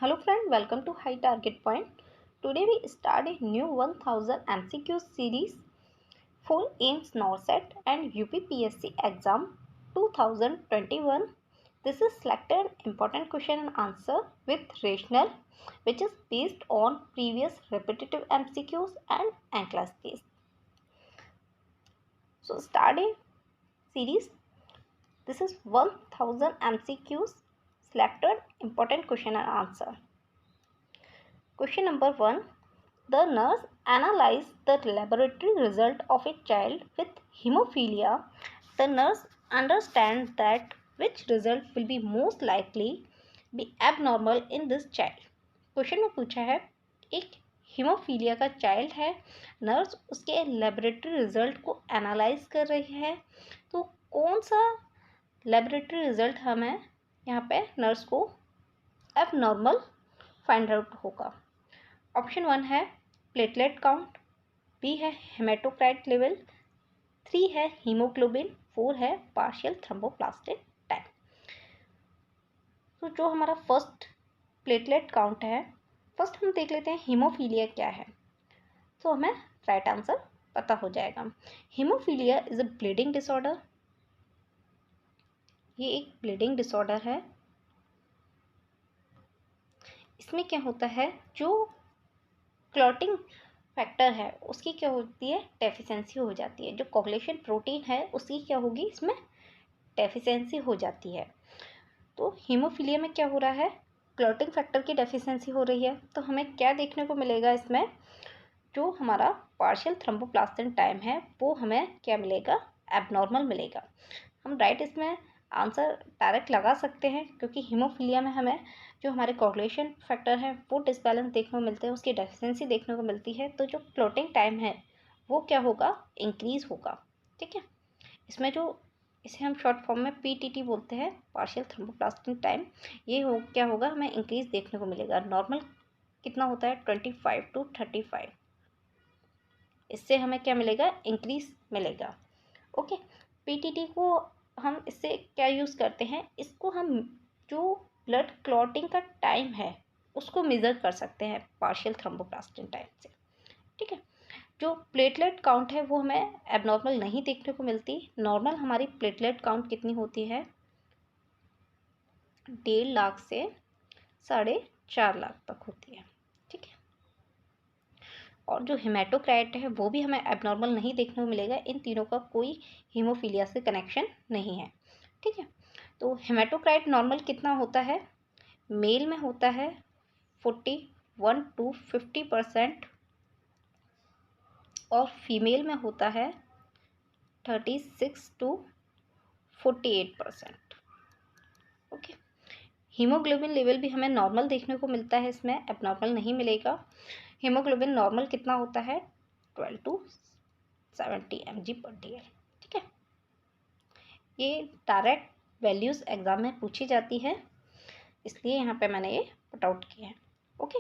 Hello friend, welcome to High Target Point. Today we start a new 1000 MCQ series for AIMS NORCET and UPPSC exam 2021. This is selected important question and answer with rational, which is based on previous repetitive MCQs and N-class case. So starting series, this is 1000 MCQs selected important question and answer. Question number 1. The nurse analyzed the laboratory result of a child with hemophilia. The nurse understands that which result will be most likely be abnormal in this child. Question में पूछा है एक haemophilia का child है, nurse उसके laboratory result को analyse कर रही है, तो कौन सा लेबोरेटरी रिजल्ट हमें यहाँ पे नर्स को एबनॉर्मल फाइंड आउट होगा। ऑप्शन 1 है प्लेटलेट काउंट, बी है हेमेटोक्राइट लेवल, 3 है हीमोग्लोबिन, 4 है पार्शियल थ्रोम्बोप्लास्टिक टाइम। तो जो हमारा फर्स्ट प्लेटलेट काउंट है, फर्स्ट हम देख लेते हैं हीमोफीलिया क्या है, तो हमें राइट आंसर पता हो जाएगा। Haemophilia is a bleeding disorder, ये एक ब्लीडिंग डिसऑर्डर है। इसमें क्या होता है, जो क्लॉटिंग फैक्टर है उसकी क्या होती है, डेफिशिएंसी हो जाती है। जो कोगुलेशन प्रोटीन है उसकी क्या होगी, इसमें डेफिशिएंसी हो जाती है। तो हीमोफीलिया में क्या हो रहा है, क्लॉटिंग फैक्टर की डेफिशिएंसी हो रही है, तो हमें क्या देखने को मिलेगा इसमें, जो हमारा पार्शियल थ्रोम्बोप्लास्टिन टाइम है वो हमें क्या मिलेगा, एबनॉर्मल मिलेगा। हम राइट इसमें आंसर डायरेक्ट लगा सकते हैं, क्योंकि हीमोफीलिया में हमें जो हमारे कोगुलेशन फैक्टर है वो डिसबैलेंस देखने को मिलते हैं, उसकी डेफिशिएंसी देखने को मिलती है, तो जो क्लॉटिंग टाइम है वो क्या होगा, इंक्रीज होगा। ठीक है, इसमें जो इसे हम शॉर्ट फॉर्म में PTT बोलते हैं, पार्शियल थ्रोम्बोप्लास्टिन टाइम, ये क्या होगा, हमें इंक्रीज देखने को मिलेगा। नॉर्मल कितना होता है 25 to 35, इससे हमें क्या मिलेगा, इंक्रीज मिलेगा। ओके, PTT को हम इससे क्या यूज़ करते हैं, इसको हम जो ब्लड क्लॉटिंग का टाइम है उसको मेज़र कर सकते हैं पार्शियल थ्रोम्बोप्लास्टिन टाइम से। ठीक है, जो प्लेटलेट काउंट है वो हमें एबनॉर्मल नहीं देखने को मिलती। नॉर्मल हमारी प्लेटलेट काउंट कितनी होती है, 1.5 लाख से 4.5 लाख तक होती है। ठीक है, और जो हेमेटोक्राइट है वो भी हमें एबनॉर्मल नहीं देखने को मिलेगा। इन तीनों का कोई हीमोफीलिया से कनेक्शन नहीं है। ठीक है, तो हेमेटोक्राइट नॉर्मल कितना होता है, मेल में होता है 41 to 50% और फीमेल में होता है 36 to 48%। ओके, हीमोग्लोबिन लेवल भी हमें नॉर्मल देखने को मिलता है, इसमें एबनॉर्मल नहीं मिलेगा। हीमोग्लोबिन नॉर्मल कितना होता है, 12 to 70 mg/dl। ठीक है, ये डायरेक्ट वैल्यूज़ एग्जाम में पूछी जाती है, इसलिए यहाँ पे मैंने ये पुट आउट किया है। ओके,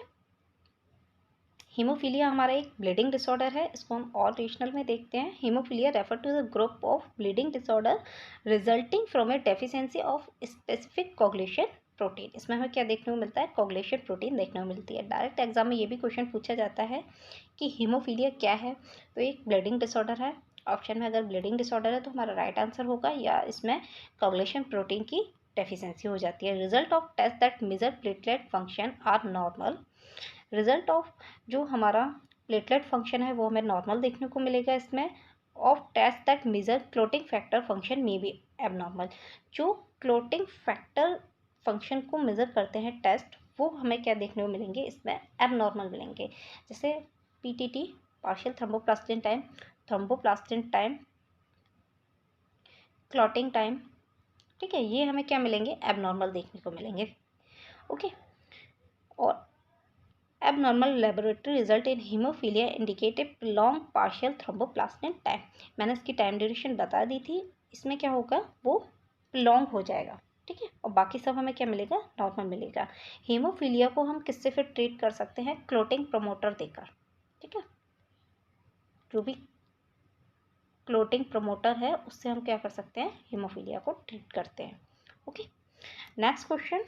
हीमोफीलिया हमारा एक ब्लीडिंग डिसऑर्डर है, इसको हम और रीजनल में देखते हैं। Haemophilia refer to the group of bleeding disorder resulting from a deficiency of specific coagulation protein. इसमें हमें क्या देखने को मिलता है, कोगुलेशन प्रोटीन देखने को मिलती है। डायरेक्ट एग्जाम में ये भी क्वेश्चन पूछा जाता है कि हीमोफीलिया क्या है, तो एक ब्लीडिंग डिसऑर्डर है। ऑप्शन में अगर ब्लीडिंग डिसऑर्डर है तो हमारा राइट आंसर होगा, या इसमें कोगुलेशन प्रोटीन की डेफिशिएंसी हो जाती है। Result of test that measure platelet function are normal. Result of जो हमारा प्लेटलेट फंक्शन है वो हमें नॉर्मल देखने को मिलेगा। इसमें of test that measure clotting factor function में भी एबनॉर्मल। जो क्लोटिंग फैक्टर फंक्शन को मेज़र करते हैं टेस्ट, वो हमें क्या देखने को मिलेंगे, इसमें एबनॉर्मल मिलेंगे। जैसे PTT partial thromboplastin time, clotting time. ठीक है, ये हमें क्या मिलेंगे, एबनॉर्मल देखने को मिलेंगे। ओके, और abnormal laboratory result in hemophilia indicated prolonged partial thromboplastin time। मैंने इसकी टाइम ड्यूरेशन बता दी थी, इसमें क्या होगा, वो prolong हो जाएगा। ठीक है, और बाकी सब हमें क्या मिलेगा, नॉर्मल मिलेगा। हीमोफीलिया को हम किससे फिर ट्रीट कर सकते हैं, क्लोटिंग प्रमोटर देकर। ठीक है, जो भी क्लोटिंग प्रमोटर है उससे हम क्या कर सकते हैं, हीमोफीलिया को ट्रीट करते हैं। Okay, next question,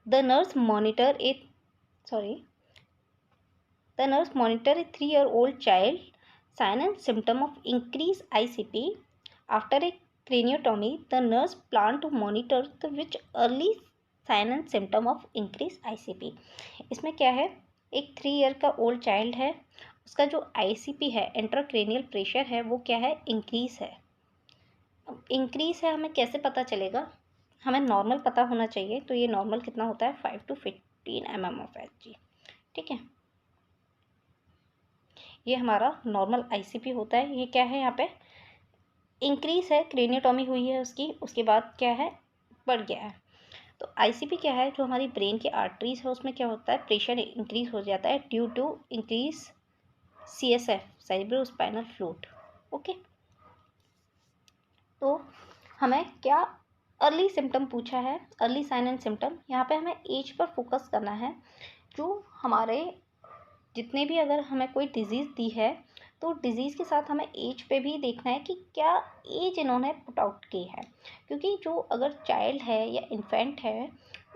The nurse monitor a 3-year-old child sign and symptom of increased ICP. After a craniotomy, the nurse planned to monitor the which early sign and symptom of increased ICP. इसमें क्या है, एक 3 year का old child है, उसका जो ICP है, intracranial pressure है, वो क्या है, इंक्रीज है। इंक्रीज है, हमें कैसे पता चलेगा, हमें नॉर्मल पता होना चाहिए। तो ये नॉर्मल कितना होता है, 5 to 15 mm ऑफ Hg। ठीक है, ये हमारा नॉर्मल ICP होता है। ये क्या है, यहाँ पे इंक्रीज है, क्रेनियोटॉमी हुई है उसकी, उसके बाद क्या है, बढ़ गया है। तो ICP क्या है, जो हमारी ब्रेन की आर्टरीज है उसमें क्या होता है, प्रेशर इंक्रीज हो जाता है due to increase CSF, cerebrospinal fluid. Okay, तो हमें क्या अर्ली सिम्टम पूछा है, अर्ली साइन एंड सिम्टम। यहाँ पे हमें एज पर फोकस करना है। जो हमारे जितने भी, अगर हमें कोई डिजीज़ दी है तो डिज़ीज़ के साथ हमें एज पे भी देखना है कि क्या एज इन्होंने पुट आउट की है। क्योंकि जो अगर चाइल्ड है या इन्फेंट है,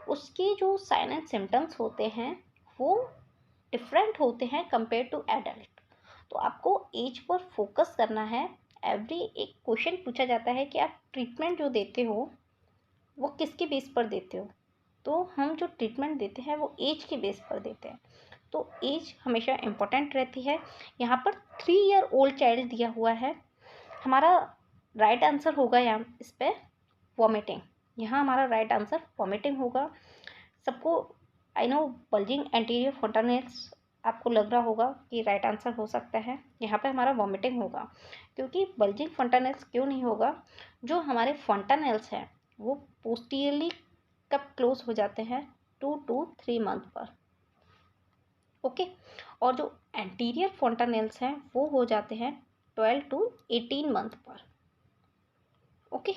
उसके जो साइन एंड सिम्टम्स होते हैं वो डिफरेंट होते हैं कंपेयर टू एडल्ट। तो आपको एज पर फोकस करना है। एवरी एक क्वेश्चन पूछा जाता है कि आप ट्रीटमेंट जो देते हो वो किसके बेस पर देते हो। तो हम जो ट्रीटमेंट देते हैं वो एज के बेस पर देते हैं। तो एज हमेशा इम्पोर्टेंट रहती है। यहाँ पर 3 ईयर ओल्ड चाइल्ड दिया हुआ है। हमारा राइट आंसर होगा यहाँ इस पर वॉमिटिंग। यहाँ हमारा राइट आंसर वॉमिटिंग होगा। सबको आई नो बल्जिंग एंटीरियर फोंटानेल्स आपको लग रहा होगा कि राइट आंसर हो सकता है। यहाँ पे हमारा वॉमिटिंग होगा, क्योंकि बल्जिंग फोंटानेल्स क्यों नहीं होगा, जो हमारे फोंटानेल्स हैं वो पोस्टीरियरली कब क्लोज हो जाते हैं, 2 to 3 मंथ पर। ओके, और जो एंटीरियर फोंटानेल्स हैं वो हो जाते हैं 12 to 18 मंथ पर। ओके,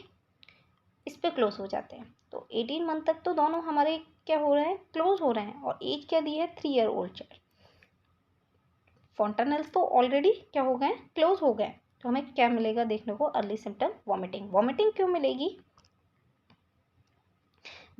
इस पे क्लोज हो जाते हैं। तो 18 मंथ तक तो दोनों हमारे क्या हो रहे हैं, क्लोज हो रहे हैं। और एज क्या दी है, 3 ईयर ओल्ड चाइल्ड। फोंटानेल्स तो ऑलरेडी क्या हो गए, क्लोज हो गए। तो हमें क्या मिलेगा देखने को, अर्ली सिम्टम वॉमिटिंग। वॉमिटिंग क्यों मिलेगी,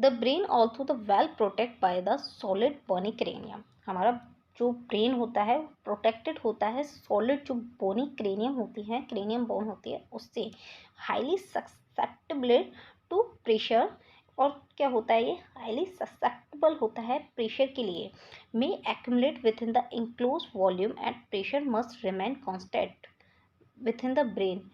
the brain also the well protect by the solid bony cranium. हमारा जो ब्रेन होता है प्रोटेक्टेड होता है सॉलिड जो बोनी क्रेनियम होती है, क्रेनियम बोन होती है, उससे हाईली ससेप्टेबल टू प्रेशर। और क्या होता है, ये हाईली ससेप्टेबल होता है प्रेशर के लिए। May accumulate within the enclose volume and pressure must remain constant within the brain.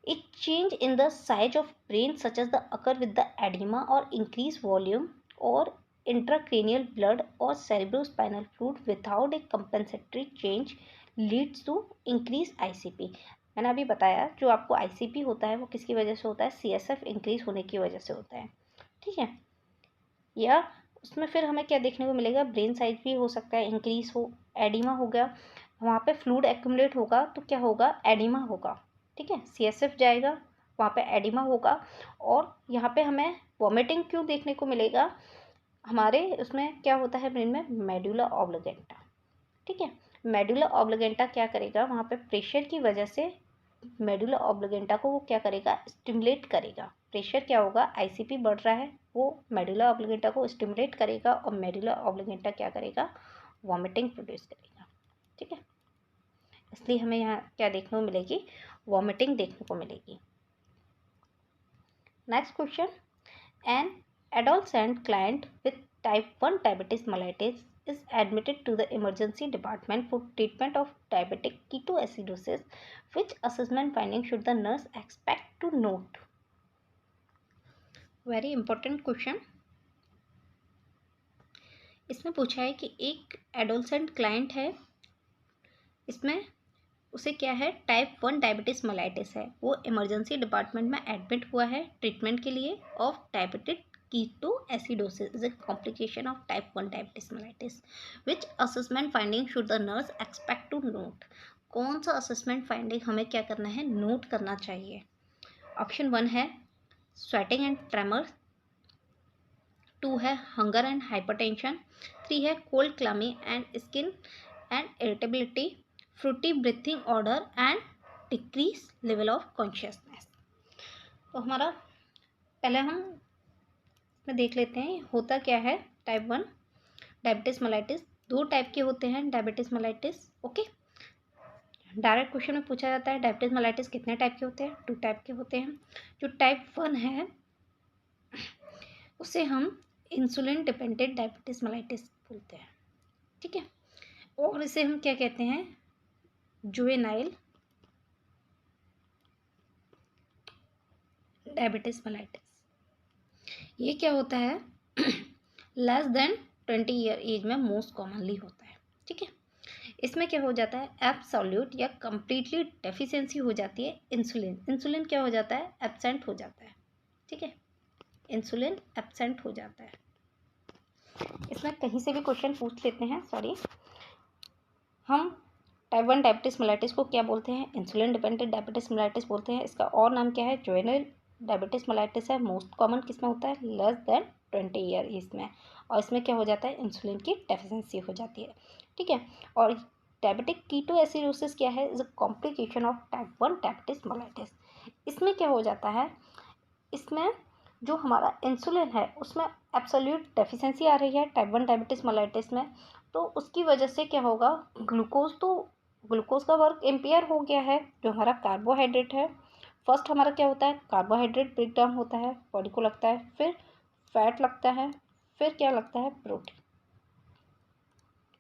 A change in the size of brain such as the occur with the edema or increased volume or intracranial blood or cerebrospinal fluid without a compensatory change leads to increased ICP। मैंने अभी बताया जो आपको ICP होता है वो किसकी वजह से होता है, CSF इंक्रीज होने की वजह से होता है। ठीक है, या उसमें फिर हमें क्या देखने को मिलेगा, ब्रेन साइज भी हो सकता है इंक्रीज हो। एडिमा हो गया, वहाँ पे फ्लूइड एक्यूमुलेट होगा तो क्या होगा, एडिमा होगा। ठीक है, CSF जाएगा, वहाँ पे एडिमा होगा। और यहाँ पे हमें वॉमिटिंग क्यों देखने को मिलेगा, हमारे उसमें क्या होता है ब्रेन में, मेडुला ऑब्लिगेंटा। ठीक है, मेडुला ऑब्लिगेंटा क्या करेगा, वहाँ पे प्रेशर की वजह से मेडुला ऑब्लिगेंटा को वो क्या करेगा, स्टिमुलेट करेगा। प्रेशर क्या होगा, ICP बढ़ रहा है, वो मेडुला ऑब्लिगेंटा को स्टिमुलेट करेगा और मेडुला ऑब्लिगेंटा क्या करेगा, वॉमिटिंग प्रोड्यूस करेगा। ठीक है, इसलिए हमें यहाँ क्या देखने को मिलेगी, वॉमिटिंग देखने को मिलेगी। Next question, an adolescent client with type 1 diabetes mellitus is admitted to the emergency department for treatment of diabetic ketoacidosis. Which assessment finding should the nurse expect to note? Very important question. इसमें पूछा है कि एक adolescent client है, इसमें उसे क्या है, टाइप 1 डायबिटीज़ मेलाइटिस है। वो इमरजेंसी डिपार्टमेंट में एडमिट हुआ है ट्रीटमेंट के लिए of diabetic ketoacidosis is a complication of type 1 diabetes mellitus. Which assessment finding should the nurse expect to note? कौन सा असेसमेंट फाइंडिंग हमें क्या करना है, नोट करना चाहिए। ऑप्शन 1 है स्वेटिंग एंड ट्रेमर, 2 है हंगर एंड हाइपरटेंशन, 3 है cold clammy and skin and irritability, fruity breathing order and decrease level of consciousness. तो हमारा पहले हम में देख लेते हैं होता क्या है। टाइप 1 डायबिटीज मेलाइटिस, 2 टाइप के होते हैं diabetes mellitus. Okay, direct question में पूछा जाता है डायबिटीज मेलाइटिस कितने टाइप के होते हैं, 2 टाइप के होते हैं। जो टाइप 1 है उसे हम इंसुलिन डिपेंडेंट डायबिटीज मेलाइटिस बोलते हैं, ठीक है। और इसे हम क्या कहते हैं, जुवेनाइल डायबिटीज मेलाइटिस। ये क्या होता है, लेस देन 20 ईयर एज में मोस्ट कॉमनली होता है, ठीक है। इसमें क्या हो जाता है, एब्सोल्यूट या कंप्लीटली डेफिशिएंसी हो जाती है इंसुलिन। इंसुलिन क्या हो जाता है, एब्सेंट हो जाता है, ठीक है। इंसुलिन एब्सेंट हो जाता है। इसमें कहीं से भी क्वेश्चन पूछ लेते हैं, सॉरी। हम टाइप 1 डायबिटीज मेलाइटिस को क्या बोलते हैं, इंसुलिन डिपेंडेंट डायबिटीज मेलाइटिस बोलते हैं। इसका और नाम क्या है, जुवेनाइल डायबिटीज मेलाइटिस है। मोस्ट कॉमन किसमें होता है, लेस देन 20 ईयर इसमें। और इसमें क्या हो जाता है, इंसुलिन की डेफिशिएंसी हो जाती है, ठीक है। और डायबिटिक कीटोएसिडोसिस क्या है, is a complication of type 1 diabetes mellitus. इसमें क्या हो जाता है, इसमें जो हमारा इंसुलिन है उसमें एब्सोल्यूट डेफिशिएंसी आ रही है टाइप 1 डायबिटीज मेलाइटिस में। तो उसकी वजह से क्या होगा, ग्लूकोज का वर्क इम्पेयर हो गया है। जो हमारा कार्बोहाइड्रेट है, फर्स्ट हमारा क्या होता है, कार्बोहाइड्रेट ब्रेक डाउन होता है, बॉडी को लगता है, फिर फैट लगता है, फिर क्या लगता है, प्रोटीन।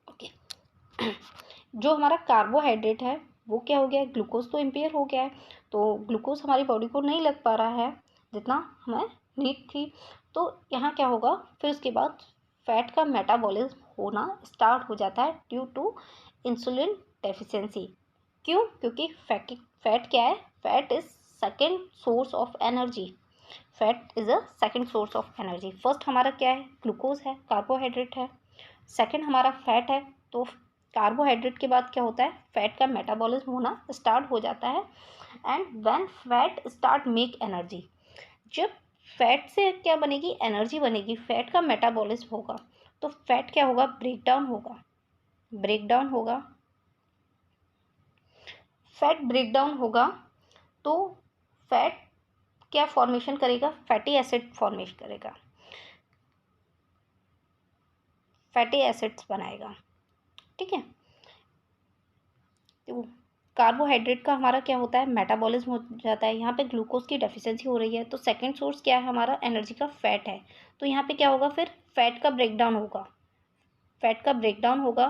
ओके, जो हमारा कार्बोहाइड्रेट है वो क्या हो गया, ग्लूकोज तो इम्पेयर हो गया है, तो ग्लूकोज हमारी बॉडी को नहीं लग पा रहा है जितना हमें नीड थी। तो यहाँ क्या होगा, फिर उसके बाद फैट का मेटाबॉलिज्म होना स्टार्ट हो जाता है ड्यू टू इंसुलिन डेफिशिएंसी। क्यों, क्योंकि फैट क्या है, fat is second source of energy. Fat is a second source of energy. First हमारा क्या है, ग्लूकोज है, कार्बोहाइड्रेट है। सेकेंड हमारा फैट है। तो कार्बोहाइड्रेट के बाद क्या होता है, फैट का मेटाबॉलिज्म होना स्टार्ट हो जाता है। And when fat start make energy, जब फैट से क्या बनेगी, एनर्जी बनेगी, फैट का मेटाबॉलिज्म होगा, तो फैट क्या होगा, ब्रेकडाउन होगा। ब्रेकडाउन होगा, फैट ब्रेकडाउन होगा तो फैट क्या फॉर्मेशन करेगा, फैटी एसिड फॉर्मेशन करेगा, फैटी एसिड्स बनाएगा, ठीक है। तो कार्बोहाइड्रेट का हमारा क्या होता है, मेटाबॉलिज्म हो जाता है। यहाँ पे ग्लूकोज की डेफिशिएंसी हो रही है, तो सेकंड सोर्स क्या है हमारा, एनर्जी का, फैट है। तो यहाँ पे क्या होगा, फिर फैट का ब्रेकडाउन होगा, फैट का ब्रेकडाउन होगा।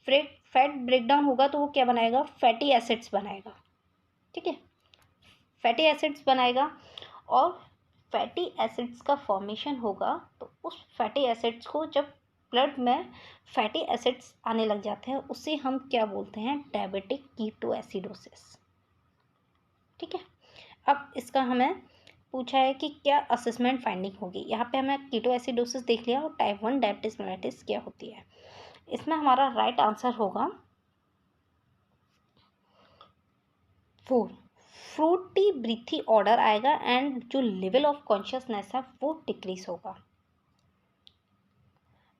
फैट ब्रेकडाउन होगा तो वो क्या बनाएगा, फैटी एसिड्स बनाएगा, ठीक है। फैटी एसिड्स बनाएगा और फैटी एसिड्स का फॉर्मेशन होगा, तो उस फैटी एसिड्स को जब ब्लड में फैटी एसिड्स आने लग जाते हैं उसे हम क्या बोलते हैं, डायबिटिक कीटोएसिडोसिस, ठीक है। अब इसका हमें पूछा है कि क्या असेसमेंट फाइंडिंग होगी। यहाँ पे हमें कीटोएसिडोसिस देख लिया और टाइप 1 डायबिटीज मेलाइटिस क्या होती है। इसमें हमारा राइट आंसर होगा 4, फ्रूटी ब्रीथी ऑर्डर आएगा एंड जो लेवल ऑफ कॉन्शियसनेस है वो डिक्रीज होगा।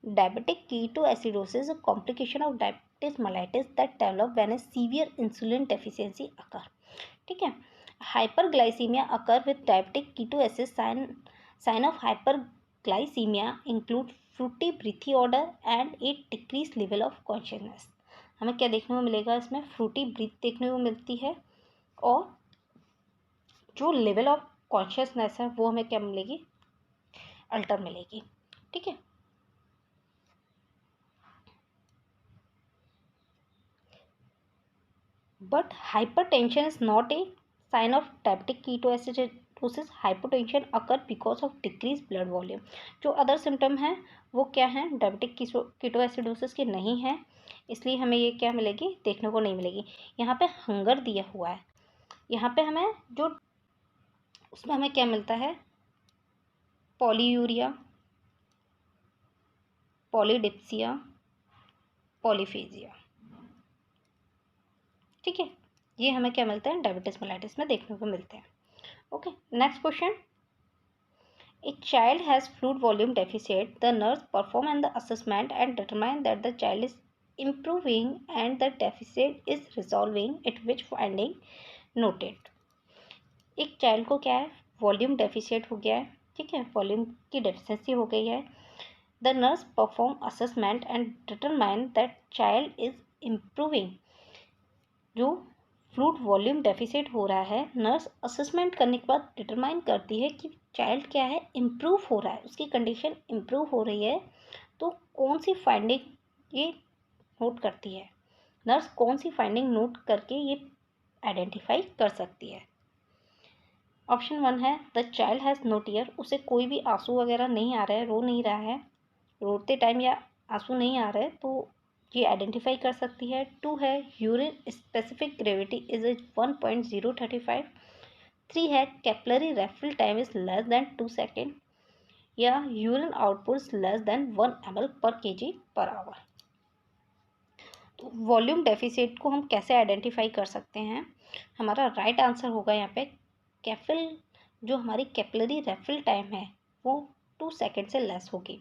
Diabetic ketoacidosis a complication of diabetes mellitus that develop when a severe insulin deficiency occur, ठीक है। Hyperglycaemia occur with diabetic ketoacidosis, sign of hyperglycaemia include fruity breathy order and a decrease level of consciousness. हमें क्या देखने को मिलेगा, इसमें Frooti breathe देखने को मिलती है और जो लेवल ऑफ कॉन्शियसनेस है वो हमें क्या मिलेगी, अल्टर मिलेगी, ठीक है। But hypertension is not a sign of diabetic ketoacidosis. Hypertension occur because of decreased blood volume. जो अदर सिम्टम हैं वो क्या हैं, डायबिटिक कीटोएसिडोसिस के नहीं हैं, इसलिए हमें ये क्या मिलेगी, देखने को नहीं मिलेगी। यहाँ पे हंगर दिया हुआ है, यहाँ पे हमें जो उसमें हमें क्या मिलता है, पॉलीयूरिया, पॉलीडिप्सिया, पॉलीफेजिया, ठीक है। ये हमें क्या मिलता है, डायबिटीज मेलाइटिस में देखने को मिलते हैं। Okay, next question. A child has fluid volume deficit. The nurse perform the assessment and determine that the child is improving and the deficit is resolving. At which finding noted. एक child को क्या है, volume deficit हो गया है, ठीक है, volume की डेफिशिएंसी हो गई है। The nurse perform assessment and determine that child is improving. जो फ्लूइड वॉल्यूम डेफिसिट हो रहा है, नर्स असेसमेंट करने के बाद डिटरमाइन करती है कि चाइल्ड क्या है, इम्प्रूव हो रहा है, उसकी कंडीशन इम्प्रूव हो रही है। तो कौन सी फाइंडिंग ये नोट करती है, नर्स कौन सी फाइंडिंग नोट करके ये आइडेंटिफाई कर सकती है? ऑप्शन 1 है the child has no tear, उसे कोई भी आंसू वगैरह नहीं आ रहा है, रो नहीं रहा है, रोते टाइम या आंसू नहीं आ रहे, तो ये आइडेंटिफाई कर सकती है। 2 है यूरिन स्पेसिफिक ग्रेविटी इज 1.035। 3 है capillary refill time is less than 2 second, या urine output is less than 1 ml पर kg पर आवर। तो वॉल्यूम डेफिसिट को हम कैसे आइडेंटिफाई कर सकते हैं? हमारा राइट आंसर होगा यहाँ पे कैफिल, जो हमारी कैपिलरी रेफिल टाइम है वो 2 सेकेंड से लेस होगी।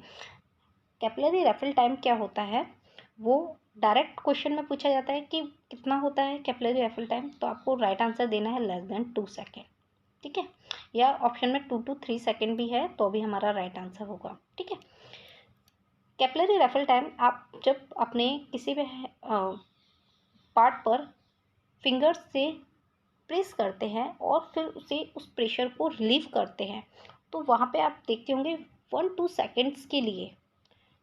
कैपिलरी रेफिल टाइम क्या होता है, वो डायरेक्ट क्वेश्चन में पूछा जाता है कि कितना होता है कैपिलरी रेफिल टाइम, तो आपको राइट आंसर देना है लेस देन 2 सेकेंड, ठीक है। या ऑप्शन में 2 to 3 सेकेंड भी है तो भी हमारा राइट आंसर होगा, ठीक है। कैपिलरी रेफिल टाइम आप जब अपने किसी भी पार्ट पर फिंगर्स से प्रेस करते हैं और फिर उसे उस प्रेशर को रिलीव करते हैं, तो वहाँ पे आप देखते होंगे 1-2 सेकेंड्स के लिए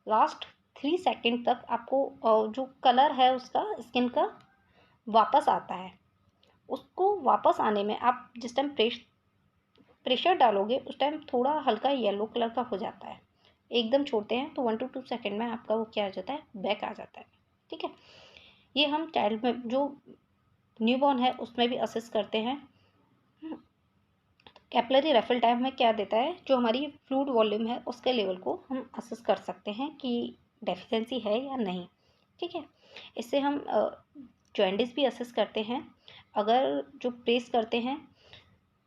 लास्ट 3 सेकेंड तक आपको जो कलर है उसका स्किन का वापस आता है। उसको वापस आने में आप जिस टाइम प्रेशर डालोगे उस टाइम थोड़ा हल्का येलो कलर का हो जाता है, एकदम छोड़ते हैं तो 1 to 2 सेकेंड में आपका वो क्या आ जाता है, बैक आ जाता है, ठीक है। ये हम चाइल्ड में जो न्यूबॉर्न है उसमें भी असेस करते हैं। कैपिलरी रेफिल टाइम में क्या देता है, जो हमारी फ्लूइड वॉल्यूम है उसके लेवल को हम असेस कर सकते हैं कि डेफिशिएंसी है या नहीं, ठीक है। इससे हम जॉइंटिस भी असेस करते हैं। अगर जो प्रेस करते हैं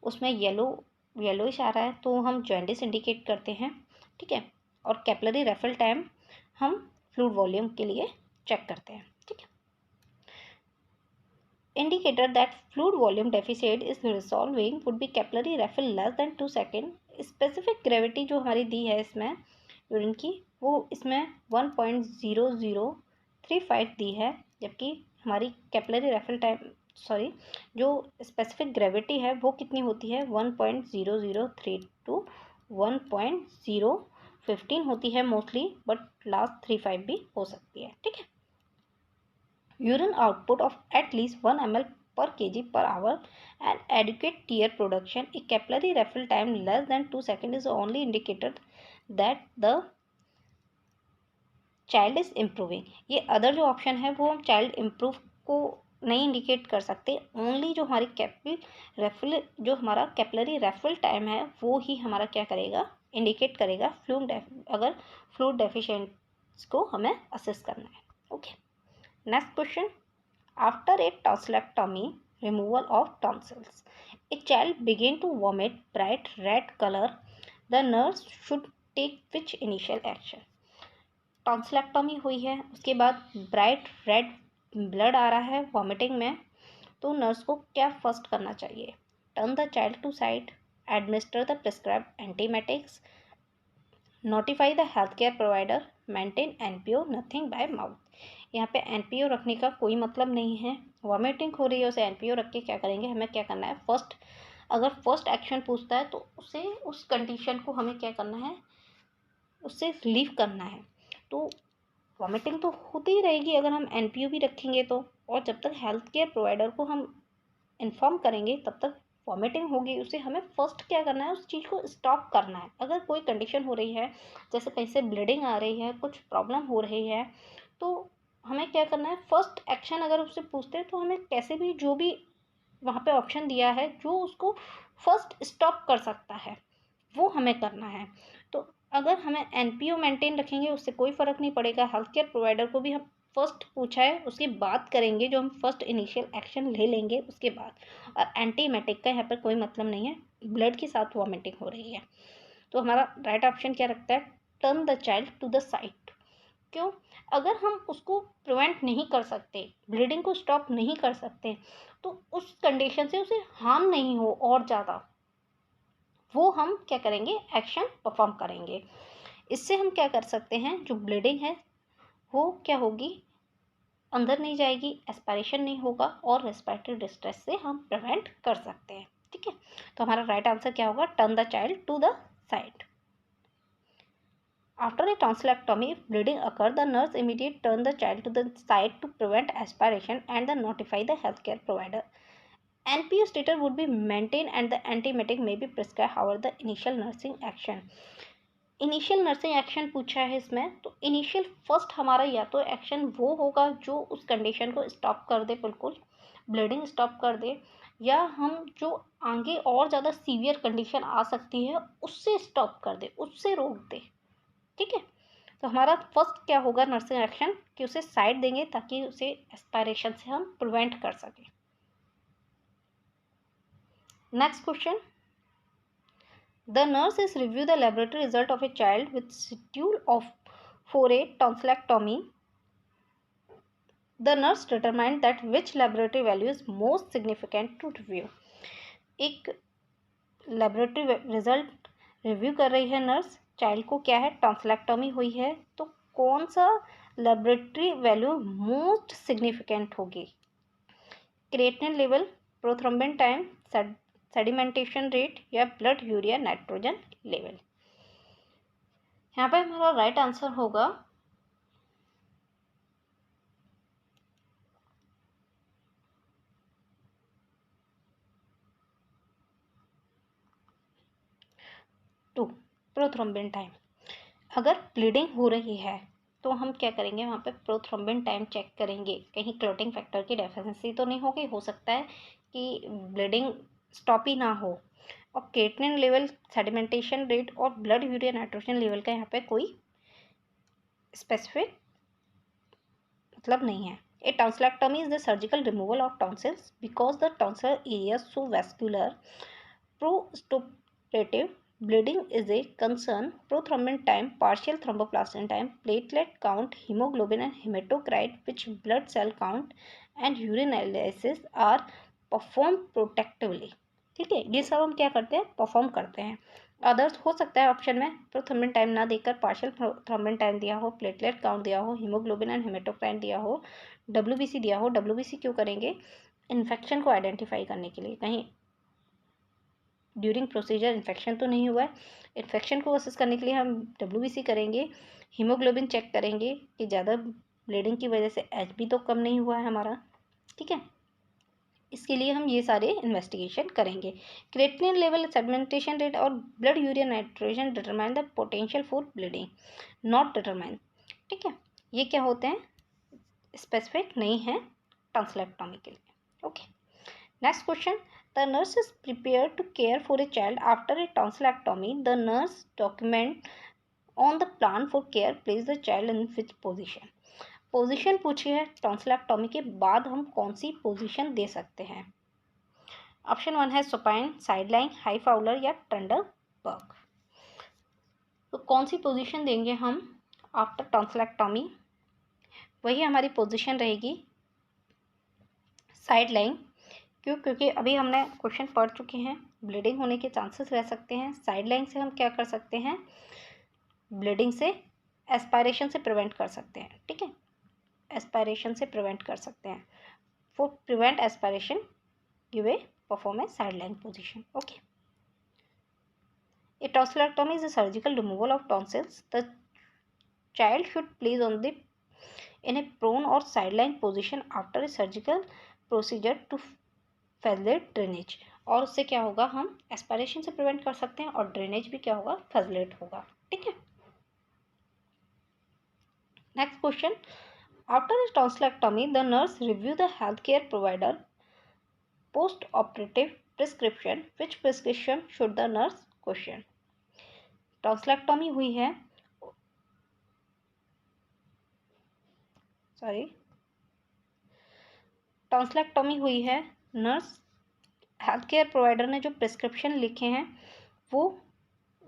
उसमें येलोइश आ रहा है तो हम जॉइंटिस इंडिकेट करते हैं, ठीक है। और कैपिलरी रेफिल टाइम हम फ्लूइड वॉल्यूम के लिए चेक करते हैं, ठीक है। Indicator that fluid volume deficit is resolving would be capillary refill less than 2 second. Specific gravity जो हमारी दी है इसमें यूरिन की, वो इसमें 1.0035 दी है, जबकि हमारी कैपिलरी रेफिल टाइम जो स्पेसिफिक ग्रेविटी है वो कितनी होती है, 1.0032 टू 1.015 होती है मोस्टली, बट लास्ट 35 भी हो सकती है, ठीक है। Urine output of at least 1 ml per kg per hour and adequate tear production. A capillary refill time less than 2 seconds is the only indicator that the child is improving. ये other जो option है वो हम child improve को नहीं indicate कर सकते, only जो हमारी जो हमारा कैपिलरी रेफिल टाइम है वो ही हमारा क्या करेगा, इंडिकेट करेगा अगर फ्लूइड डेफिशिएंसी को हमें असेस करना है, okay. Next question. After a tonsillectomy, removal of tonsils, a child begin to vomit bright red color. The nurse should take which initial action? टॉन्सिलेक्टोमी हुई है, उसके बाद ब्राइट रेड ब्लड आ रहा है वॉमिटिंग में, तो नर्स को क्या फर्स्ट करना चाहिए? Turn the child to side, administer the prescribed antiemetics, notify the health care provider, maintain NPO, nothing by mouth. यहाँ पे एनपीओ रखने का कोई मतलब नहीं है, वॉमिटिंग हो रही है उसे एनपीओ रख के क्या करेंगे, हमें क्या करना है, अगर फर्स्ट एक्शन पूछता है तो उसे उस कंडीशन को हमें क्या करना है, उससे रिलीव करना है। तो वॉमिटिंग तो होती ही रहेगी अगर हम एनपीओ भी रखेंगे तो, और जब तक हेल्थ केयर प्रोवाइडर को हम इन्फॉर्म करेंगे तब तक वॉमिटिंग होगी, उसे हमें फर्स्ट क्या करना है, उस चीज़ को स्टॉप करना है। अगर कोई कंडीशन हो रही है, जैसे कहीं से ब्लीडिंग आ रही है, कुछ प्रॉब्लम हो रही है, तो हमें क्या करना है, फर्स्ट एक्शन अगर उससे पूछते हैं तो हमें कैसे भी जो भी वहाँ पे ऑप्शन दिया है जो उसको फर्स्ट स्टॉप कर सकता है वो हमें करना है। तो अगर हमें एनपीओ मेंटेन रखेंगे उससे कोई फ़र्क नहीं पड़ेगा, हेल्थ केयर प्रोवाइडर को भी हम फर्स्ट पूछा है उसकी बात करेंगे, जो हम फर्स्ट इनिशियल एक्शन ले लेंगे उसके बाद। और एंटीमेटिक का यहाँ पर कोई मतलब नहीं है, ब्लड के साथ वॉमिटिंग हो रही है, तो हमारा राइट ऑप्शन क्या रखता है, turn the child to the side. क्यों? अगर हम उसको प्रिवेंट नहीं कर सकते, ब्लीडिंग को स्टॉप नहीं कर सकते, तो उस कंडीशन से उसे हार्म नहीं हो और ज़्यादा, वो हम क्या करेंगे, एक्शन परफॉर्म करेंगे। इससे हम क्या कर सकते हैं, जो ब्लीडिंग है वो क्या होगी, अंदर नहीं जाएगी, एस्पायरेशन नहीं होगा और रेस्पिरेटरी डिस्ट्रेस से हम प्रिवेंट कर सकते हैं। ठीक है, तो हमारा राइट आंसर क्या होगा, turn the child to the side. After a tonsillectomy, if bleeding occurs, the nurse immediately turn the child to the side to prevent aspiration and then notify the healthcare provider. NPO status would be maintained and the antiemetic may be prescribed. However, the initial nursing action. Initial nursing action पूछा है इसमें, तो initial first हमारा या तो action वो होगा जो उस कंडीशन को स्टॉप कर दे, बिल्कुल ब्लीडिंग स्टॉप कर दे, या हम जो आगे और ज़्यादा सीवियर कंडीशन आ सकती है उससे स्टॉप कर दे, उससे रोक दे। ठीक है, तो हमारा फर्स्ट क्या होगा नर्सिंग एक्शन, कि उसे साइड देंगे ताकि उसे एस्पायरेशन से हम प्रिवेंट कर सकें। Next question, the nurse is review the laboratory result of a child with schedule of for a tonsillectomy. The nurse determine that which laboratory value is most significant to review. एक laboratory result review कर रही है nurse, child को क्या है, टॉन्सिलेक्टोमी हुई है, तो कौन सा लेबोरेटरी वैल्यू मोस्ट सिग्निफिकेंट होगी, creatinine level, prothrombin time, sedimentation rate या ब्लड यूरिया नाइट्रोजन लेवल। यहाँ पे हमारा राइट आंसर होगा टू, प्रोथ्रोम्बिन टाइम। अगर ब्लीडिंग हो रही है तो हम क्या करेंगे, वहाँ पे प्रोथ्रोम्बिन टाइम चेक करेंगे, कहीं क्लॉटिंग फैक्टर की डेफिशिएंसी तो नहीं होगी, हो सकता है कि ब्लीडिंग स्टॉप ही ना हो, और क्रिएटिनिन लेवल, सेडिमेंटेशन रेट और ब्लड यूरिया नाइट्रोजन लेवल का यहाँ पे कोई स्पेसिफिक मतलब नहीं है। A tonsillectomy is the surgical removal of tonsils because the tonsil area so vascular, postoperative bleeding is a concern. Prothrombin time, partial thromboplastin time, platelet count, hemoglobin and hematocrit, which blood cell count and urinalysis are performed protectively. ठीक है, ये सब हम क्या करते हैं, perform करते हैं। अदर्स हो सकता है ऑप्शन में प्रोथ्रोम्बिन टाइम ना देकर पार्शियल थ्रोम्बिन टाइम दिया हो, प्लेटलेट काउंट दिया हो, हीमोग्लोबिन एंड हेमेटोक्राइन दिया हो, डब्ल्यूबीसी दिया हो। डब्ल्यूबीसी क्यों करेंगे, इन्फेक्शन को आइडेंटिफाई करने के लिए, कहीं ड्यूरिंग प्रोसीजर इन्फेक्शन तो नहीं हुआ है, इन्फेक्शन को असेस करने के लिए हम डब्ल्यूबीसी करेंगे, हीमोग्लोबिन चेक करेंगे कि ज़्यादा ब्लीडिंग की वजह से एचबी तो कम नहीं हुआ है हमारा। ठीक है, इसके लिए हम ये सारे इन्वेस्टिगेशन करेंगे। क्रिएटिनिन लेवल, सेडिमेंटेशन रेट और blood urea nitrogen determine the potential for bleeding, not determine. ठीक है, ये क्या होते हैं, स्पेसिफिक नहीं है टॉन्सिलेक्टोमी के लिए। Okay, next question, the nurse is prepared to care for a child after a tonsillectomy. The nurse document on the plan for care place the child in which position. Position पूछी है, टॉन्सिलेक्टोमी के बाद हम कौन सी पोजीशन दे सकते हैं। Option 1 है supine, sideline, high Fowler या टंडरबर्ग। तो कौन सी पोजीशन देंगे हम आफ्टर टॉन्सिलेक्टोमी, वही हमारी पोजीशन रहेगी साइडलाइन। क्यों, क्योंकि अभी हमने क्वेश्चन पढ़ चुके हैं, ब्लीडिंग होने के चांसेस रह सकते हैं, साइडलाइन से हम क्या कर सकते हैं, ब्लीडिंग से एस्पायरेशन से प्रिवेंट कर सकते हैं। ठीक है, एस्पायरेशन से प्रिवेंट कर सकते हैं, for prevent aspiration give a perform a sideline position. Okay, a tonsillectomy is a surgical removal of tonsils. The child should place on the in a prone और sideline position after a surgical procedure to facilitate drainage. और उससे क्या होगा, हम aspiration से prevent कर सकते हैं और ड्रेनेज भी क्या होगा, फैसिलिटेट होगा। ठीक है, next question, after tonsillectomy the nurse review the health care provider post operative prescription, which prescription should the nurse question. Tonsillectomy हुई है, टॉन्सिलेक्टोमी हुई है, नर्स हेल्थ केयर प्रोवाइडर ने जो प्रिस्क्रिप्शन लिखे हैं वो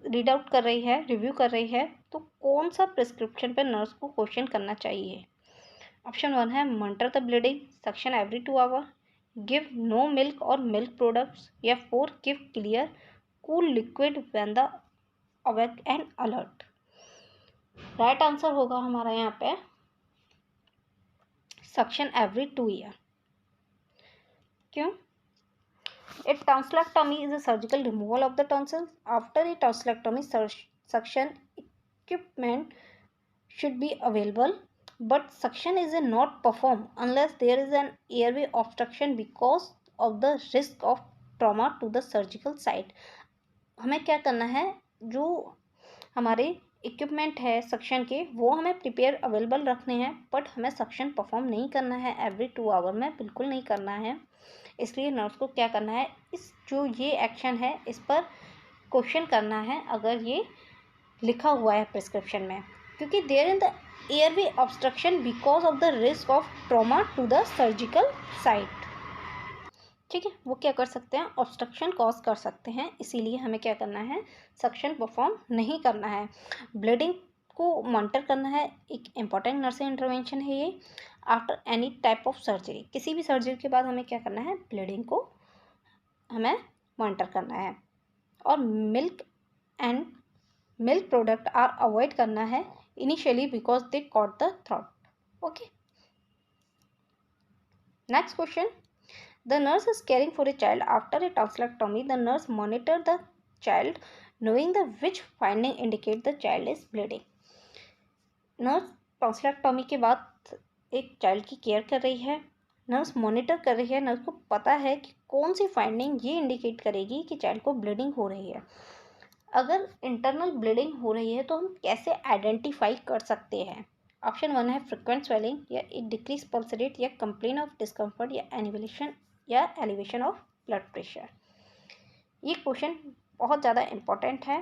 रीड आउट कर रही है, रिव्यू कर रही है, तो कौन सा प्रिस्क्रिप्शन पे नर्स को क्वेश्चन करना चाहिए। ऑप्शन 1 है monitor the bleeding, suction every 2 hour, give no milk और मिल्क प्रोडक्ट्स, या 4 give clear cool liquid when the awake and alert. Right answer होगा हमारा यहाँ पे सक्शन एवरी 2 ईयर। क्यों? A tonsillectomy is a surgical removal of the tonsils. After a tonsillectomy, suction equipment should be available, but suction is not performed unless there is an airway obstruction because of the risk of trauma to the surgical site. हमें क्या करना है, जो हमारे equipment है suction के वो हमें प्रिपेयर अवेलेबल रखने हैं, बट हमें सक्शन परफॉर्म नहीं करना है एवरी 2 आवर में, बिल्कुल नहीं करना है। इसलिए नर्स को क्या करना है, इस जो ये एक्शन है इस पर क्वेश्चन करना है अगर ये लिखा हुआ है प्रिस्क्रिप्शन में, क्योंकि there in the airway obstruction because of the risk of trauma to the surgical site. ठीक है, वो क्या कर सकते हैं, ऑब्स्ट्रक्शन कॉज कर सकते हैं, इसीलिए हमें क्या करना है, सक्शन परफॉर्म नहीं करना है। ब्लीडिंग को मॉनिटर करना है, एक इम्पॉर्टेंट नर्सिंग इंटरवेंशन है ये। After any type of surgery, किसी भी सर्जरी के बाद हमें क्या करना है, ब्लीडिंग को हमें मॉनिटर करना है। और मिल्क प्रोडक्ट आर अवॉइड करना है initially because they caught the throat. Okay, next question. The nurse is caring for a child after a tonsillectomy. The nurse monitor the child, knowing the which finding indicate the child is bleeding. Nurse tonsillectomy के बाद एक child की care कर रही है, nurse monitor कर रही है, नर्स को पता है कि कौन सी फाइंडिंग ये इंडिकेट करेगी कि चाइल्ड को ब्लीडिंग हो रही है। अगर इंटरनल ब्लीडिंग हो रही है तो हम कैसे आइडेंटिफाई कर सकते हैं? ऑप्शन 1 है फ्रिक्वेंट स्वेलिंग, या डिक्रीज पल्स रेट, या कंप्लेन ऑफ डिस्कम्फर्ट, या एलिवेशन ऑफ ब्लड प्रेशर। ये क्वेश्चन बहुत ज़्यादा इम्पॉर्टेंट है,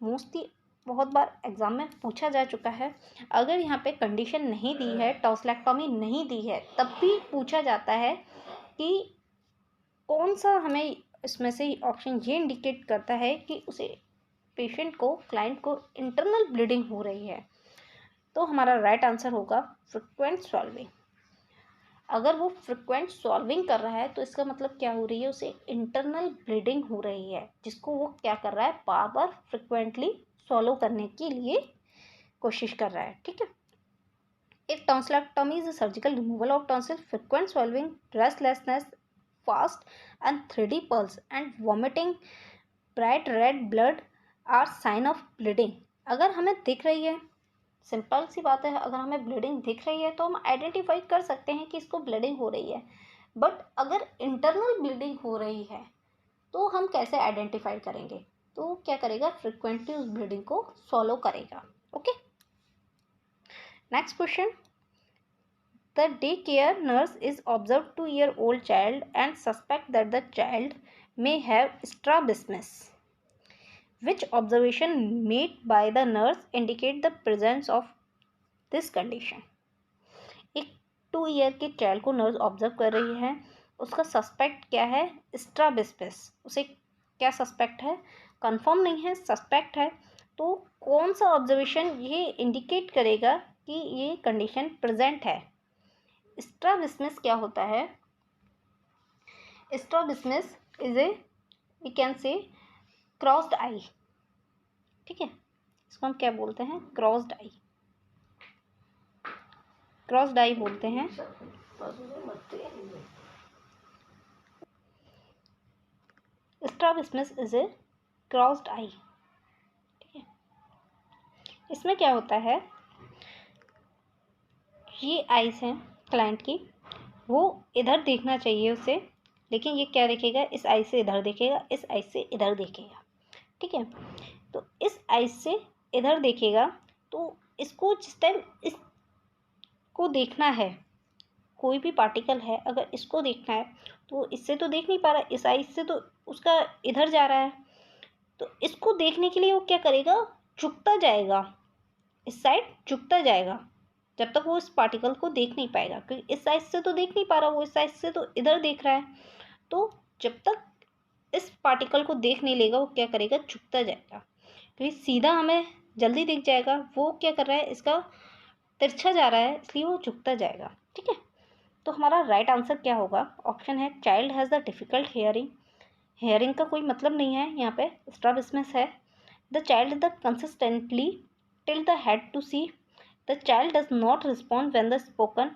मोस्टली बहुत बार एग्जाम में पूछा जा चुका है। अगर यहाँ पे कंडीशन नहीं दी है, टॉन्सिलेक्टॉमी नहीं दी है, तब भी पूछा जाता है कि कौन सा हमें इसमें से ऑप्शन ये इंडिकेट करता है कि उसे पेशेंट को, क्लाइंट को इंटरनल ब्लीडिंग हो रही है। तो हमारा राइट आंसर होगा फ्रिक्वेंट सॉल्विंग। अगर वो फ्रिक्वेंट सॉल्विंग कर रहा है तो इसका मतलब क्या हो रही है, उसे इंटरनल ब्लीडिंग हो रही है, जिसको वो क्या कर रहा है, बार बार फ्रिक्वेंटली सॉल्व करने के लिए कोशिश कर रहा है। ठीक है, एक tonsillectomy is a surgical removal of tonsil, frequent solving, restlessness, fast and 3D pulse and vomiting, bright red blood are sign of bleeding. अगर हमें दिख रही है, सिंपल सी बात है, अगर हमें ब्लीडिंग दिख रही है तो हम आइडेंटिफाई कर सकते हैं कि इसको ब्लीडिंग हो रही है, बट अगर इंटरनल ब्लीडिंग हो रही है तो हम कैसे आइडेंटिफाई करेंगे? तो क्या करेगा, फ्रिक्वेंटली उस ब्लीडिंग को फॉलो करेगा। Okay, next question. The day care nurse is observe 2-year-old child and suspect that the child may have strabismus. Which observation made by the nurse indicate the presence of this condition? एक 2 year के child को nurse observe कर रही है, उसका suspect क्या है, strabismus. उसे क्या सस्पेक्ट है, कंफर्म नहीं है, सस्पेक्ट है। तो कौन सा ऑब्जर्वेशन ये इंडिकेट करेगा कि ये कंडीशन प्रेजेंट है? स्ट्रैबिस्मस क्या होता है? Strabismus is a, we can say, crossed eye. ठीक है, इसको हम क्या बोलते हैं, क्रॉस्ड आई, क्रॉस्ड आई बोलते हैं। Strabismus is A crossed eye. ठीक है, इसमें क्या होता है, ये आईज हैं क्लाइंट की, वो इधर देखना चाहिए उसे, लेकिन ये क्या देखेगा, इस आई से इधर देखेगा, इस आई से इधर देखेगा। ठीक है, तो इस आई से इधर देखेगा, तो इसको जिस टाइम इसको देखना है, कोई भी पार्टिकल है अगर इसको देखना है तो इससे तो देख नहीं पा रहा, इस आई से तो उसका इधर जा रहा है, तो इसको देखने के लिए वो क्या करेगा, झुकता जाएगा, इस साइड झुकता जाएगा, जब तक वो इस पार्टिकल को देख नहीं पाएगा, क्योंकि इस साइड से तो देख नहीं पा रहा, वो इस साइड से तो इधर देख रहा है। तो जब तक इस पार्टिकल को देख नहीं लेगा वो क्या करेगा, झुकता जाएगा, क्योंकि सीधा हमें जल्दी दिख जाएगा, वो क्या कर रहा है, इसका तिरछा जा रहा है, इसलिए वो झुकता जाएगा। ठीक है, तो हमारा राइट आंसर क्या होगा, ऑप्शन है child has the difficult hearing, hearing का कोई मतलब नहीं है, यहाँ पे स्ट्रैबिस्मस है। The child the consistently till the head to see, the child does not respond when the spoken,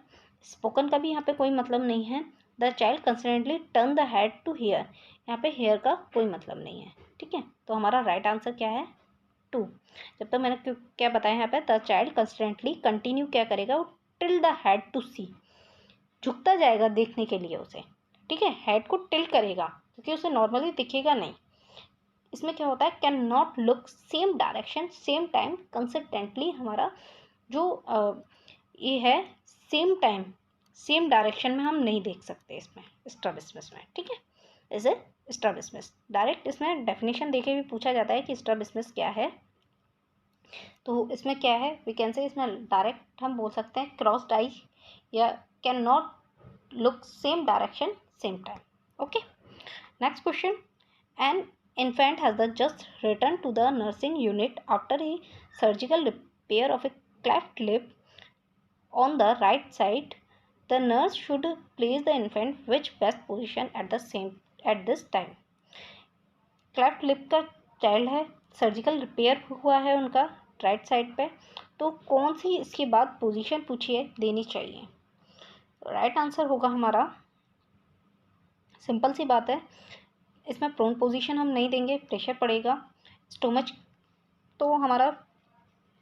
spoken का भी यहाँ पे कोई मतलब नहीं है। The child consistently turn the head to hear, यहाँ पे हेयर का कोई मतलब नहीं है। ठीक है, तो हमारा राइट आंसर क्या है 2। जब तक मैंने क्या बताया यहाँ पे, द चाइल्ड कंसिस्टेंटली कंटिन्यू क्या करेगा, वो टिल द हेड टू सी, झुकता जाएगा देखने के लिए उसे। ठीक है, हेड को टिल्ट करेगा क्योंकि उसे नॉर्मली दिखेगा नहीं। इसमें क्या होता है, can not look same direction same time consistently, हमारा जो ये है सेम टाइम सेम डायरेक्शन में हम नहीं देख सकते इसमें, स्ट्रैबिस्मस में। ठीक है, इसे स्ट्रैबिस्मस डायरेक्ट इसमें डेफिनेशन देके भी पूछा जाता है कि स्ट्रैबिस्मस क्या है। तो इसमें क्या है, वी कैन से इसमें डायरेक्ट हम बोल सकते हैं क्रॉस्ड आई, या can not look same direction same time. Okay, next question. An infant has just returned to the nursing unit after a surgical repair of a cleft lip on the right side. The nurse should place the infant which best position at this time. Cleft lip का child है, surgical repair हुआ है उनका right side पे, तो कौन सी इसके बाद पोजीशन पूछी है देनी चाहिए। राइट आंसर होगा हमारा, सिंपल सी बात है, इसमें प्रोन पोजीशन हम नहीं देंगे, प्रेशर पड़ेगा। स्टोमच तो हमारा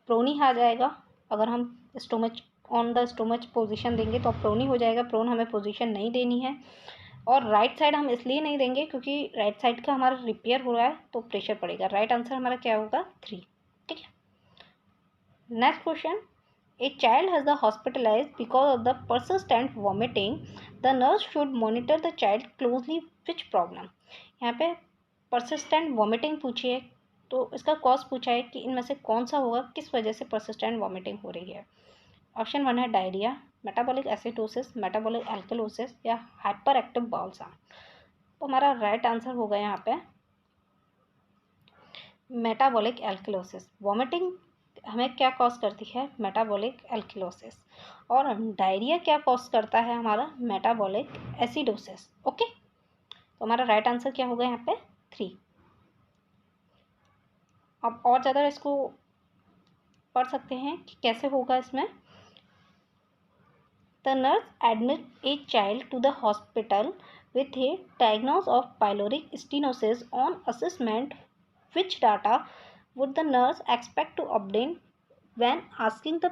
प्रोन ही आ जाएगा, अगर हम stomach on the stomach position देंगे तो प्रोन ही हो जाएगा, प्रोन हमें पोजीशन नहीं देनी है। और राइट साइड हम इसलिए नहीं देंगे क्योंकि राइट साइड का हमारा रिपेयर हो रहा है तो प्रेशर पड़ेगा। राइट आंसर हमारा क्या होगा 3। ठीक है, next question. A child has the hospitalised because of the persistent vomiting, the nurse should monitor the child closely which problem. यहाँ पे persistent vomiting पूछी है, तो इसका कॉज पूछा है कि इनमें से कौन सा होगा, किस वजह से persistent vomiting हो रही है। ऑप्शन 1 है diarrhoea, metabolic acidosis, metabolic alkalosis या हाइपर एक्टिव बाउल साउंड। तो हमारा राइट आंसर होगा यहाँ पे मेटाबॉलिक एल्कलोसिस। वॉमिटिंग हमें क्या कॉज करती है, मेटाबॉलिक एल्कलोसिस, और डायरिया क्या कॉज करता है हमारा, मेटाबॉलिक एसिडोसिस। ओके, तो हमारा राइट आंसर क्या होगा यहाँ पे 3। अब और ज़्यादा इसको पढ़ सकते हैं कि कैसे होगा इसमें। The nurse admits a child to the hospital with a diagnosis of pyloric stenosis. On assessment, which data would the nurse expect to obtain when asking the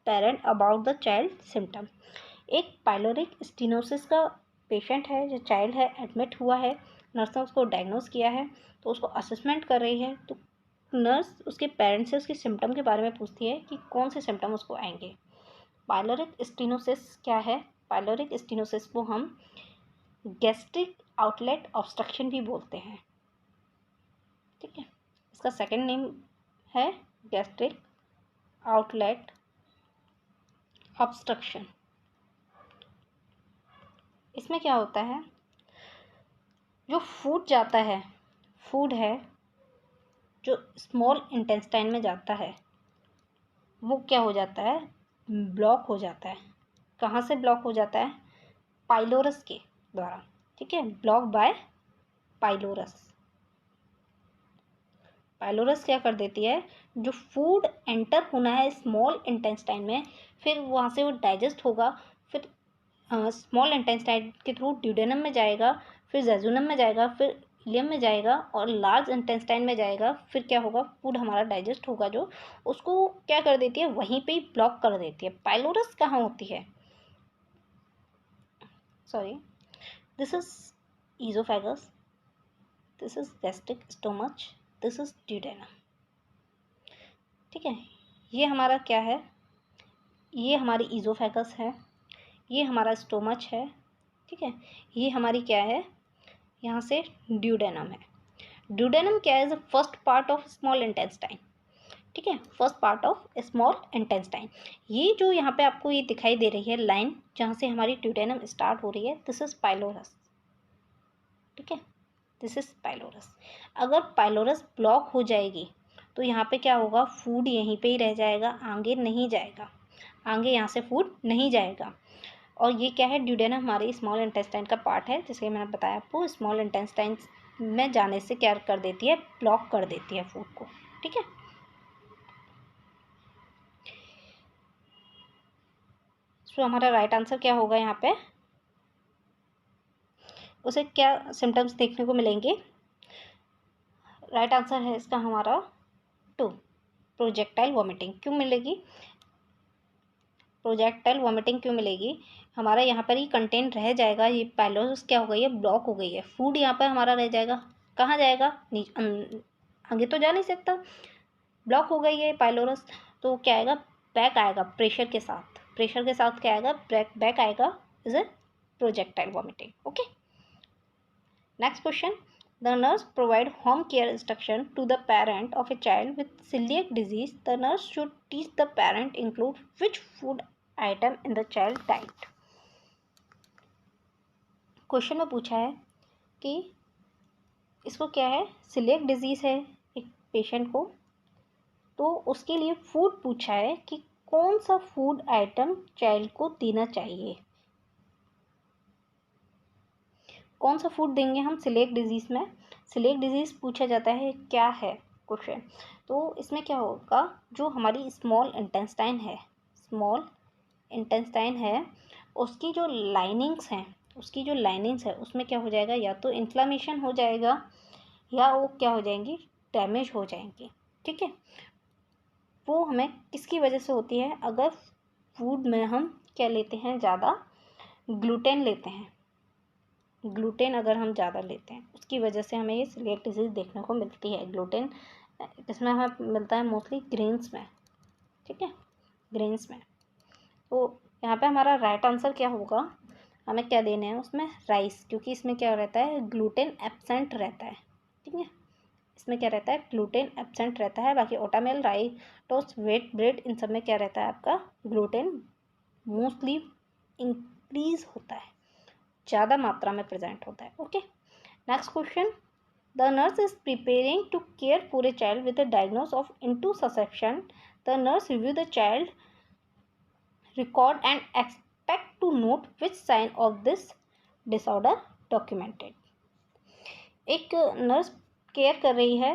parent about the child symptom? एक pyloric stenosis का patient है, जो child है, admit हुआ है, nurse ने उसको diagnose किया है, तो उसको असेसमेंट कर रही है, तो नर्स उसके पेरेंट्स से उसके सिम्टम के बारे में पूछती है कि कौन से सिम्टम उसको आएंगे। पाइलोरिक स्टीनोसिस क्या है, पाइलोरिक स्टीनोसिस को हम गैस्ट्रिक आउटलेट ऑब्स्ट्रक्शन भी बोलते हैं। ठीक है, इसका सेकंड नेम है गैस्ट्रिक आउटलेट ऑब्स्ट्रक्शन। इसमें क्या होता है, जो फूड जाता है, फूड है जो स्मॉल इंटेस्टाइन में जाता है, वो क्या हो जाता है, ब्लॉक हो जाता है। कहाँ से ब्लॉक हो जाता है, पाइलोरस के द्वारा। ठीक है, ब्लॉक बाय पाइलोरस। पाइलोरस क्या कर देती है, जो फूड एंटर होना है स्मॉल इंटेस्टाइन में, फिर वहाँ से वो डाइजेस्ट होगा, फिर स्मॉल इंटेस्टाइन के थ्रू ड्यूडेनम में जाएगा, फिर जेजुनम में जाएगा, फिर इलियम में जाएगा और लार्ज इंटेस्टाइन में जाएगा। फिर क्या होगा, फूड हमारा डाइजेस्ट होगा, जो उसको क्या कर देती है, वहीं पे ही ब्लॉक कर देती है। पाइलोरस कहाँ होती है, sorry, this is oesophagus, this is gastric stomach, this is duodenum. ठीक है, ये हमारा क्या है, ये हमारी ईजोफेगस है, ये हमारा स्टोमच है। ठीक है, ये हमारी क्या है, यहाँ से ड्यूडेनम है। ड्यूडेनम क्या है, first part of small intestine. ठीक है, first part of small intestine. ये जो यहाँ पे आपको ये दिखाई दे रही है लाइन, जहाँ से हमारी ड्यूडेनम स्टार्ट हो रही है, दिस इज पाइलोरस। ठीक है, दिस इज पाइलोरस। अगर पाइलोरस ब्लॉक हो जाएगी तो यहाँ पे क्या होगा, फूड यहीं पे ही रह जाएगा, आगे नहीं जाएगा, आगे यहाँ से फूड नहीं जाएगा। और ये क्या है, ड्यूडेनम हमारे स्मॉल इंटेस्टाइन का पार्ट है, जैसे मैंने बताया आपको, स्मॉल इंटेस्टाइन में जाने से क्या कर देती है, ब्लॉक कर देती है फूड को। ठीक है, सो हमारा राइट आंसर क्या होगा यहाँ पे, उसे क्या सिम्टम्स देखने को मिलेंगे। राइट आंसर है इसका हमारा 2, प्रोजेक्टाइल वॉमिटिंग। क्यों मिलेगी प्रोजेक्टाइल वॉमिटिंग, क्यों मिलेगी, हमारा यहाँ पर ही कंटेंट रह जाएगा, ये पाइलोरस क्या हो गई है, ब्लॉक हो गई है, फूड यहाँ पर हमारा रह जाएगा, कहाँ जाएगा, आगे तो जा नहीं सकता, ब्लॉक हो गई है पाइलोरस, तो क्या आएगा, बैक आएगा, प्रेशर के साथ क्या आएगा, बैक आएगा, is a projectile vomiting. Okay, next question, the nurse provide home care instruction to the parent of a child with celiac disease. The nurse should teach the parent include which food item in the child diet. Question में पूछा है कि इसको क्या है, coeliac disease है एक patient को, तो उसके लिए फूड पूछा है कि कौन सा फूड आइटम चाइल्ड को देना चाहिए, कौन सा फूड देंगे हम सिलियक डिजीज़ में। सिलियक डिजीज़ पूछा जाता है क्या है क्वेश्चन, तो इसमें क्या होगा, जो हमारी स्मॉल इंटेस्टाइन है उसकी जो लाइनिंग्स हैं उसमें क्या हो जाएगा, या तो इन्फ्लामेशन हो जाएगा या वो क्या हो जाएंगी, डैमेज हो जाएंगी। ठीक है, वो हमें किसकी वजह से होती है, अगर फूड में हम क्या लेते हैं, ज़्यादा ग्लूटेन लेते हैं, ग्लूटेन अगर हम ज़्यादा लेते हैं उसकी वजह से हमें ये सिलियक डिजीज़ देखने को मिलती है। ग्लूटेन इसमें हमें मिलता है मोस्टली ग्रेन्स में। ठीक है, ग्रेन्स में, तो यहाँ पे हमारा राइट आंसर क्या होगा, हमें क्या देने हैं उसमें, राइस, क्योंकि इसमें क्या रहता है, ग्लूटेन एब्सेंट रहता है। ठीक है, इसमें क्या रहता है, ग्लूटेन एब्सेंट रहता है, बाकी ओटामेल, राइस, टोस्ट, व्हीट ब्रेड, इन सब में क्या रहता है आपका, ग्लूटेन मोस्टली इंक्रीज होता है, ज़्यादा मात्रा में प्रेजेंट होता है। Okay, next question, the nurse is preparing to care for a child with a diagnose of intussusception. The nurse review the child record and expect to note which sign of this disorder documented. एक nurse care कर रही है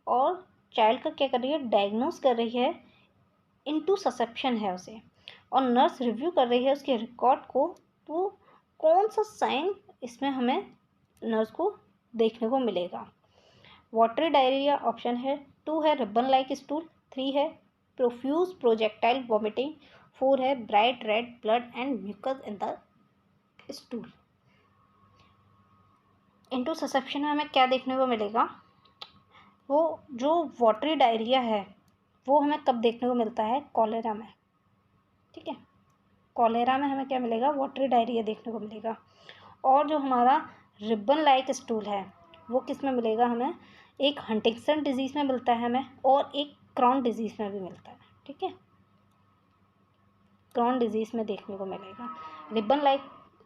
और child का क्या कर रही है, डायग्नोस कर रही है, इंटूससेप्शन है उसे, और नर्स रिव्यू कर रही है उसके रिकॉर्ड को, तो कौन सा साइन इसमें हमें नर्स को देखने को मिलेगा। वाटरी डायरिया ऑप्शन है, 2 है रिबन लाइक स्टूल, 3 है प्रोफ्यूज प्रोजेक्टाइल वॉमिटिंग, 4 है bright red blood and mucus in the stool. Intussusception में हमें क्या देखने को मिलेगा, वो जो वाटरी डायरिया है वो हमें कब देखने को मिलता है, कॉलेरा में। ठीक है, कॉलेरा में हमें क्या मिलेगा, वाटरी डायरिया देखने को मिलेगा। और जो हमारा रिबन लाइक स्टूल है वो किस में मिलेगा हमें, एक हंटिंगटन डिजीज़ में मिलता है हमें, और एक क्रॉन डिजीज़ में भी मिलता है। ठीक है, क्रॉन डिजीज़ में देखने को मिलेगा। रिबन लाइक,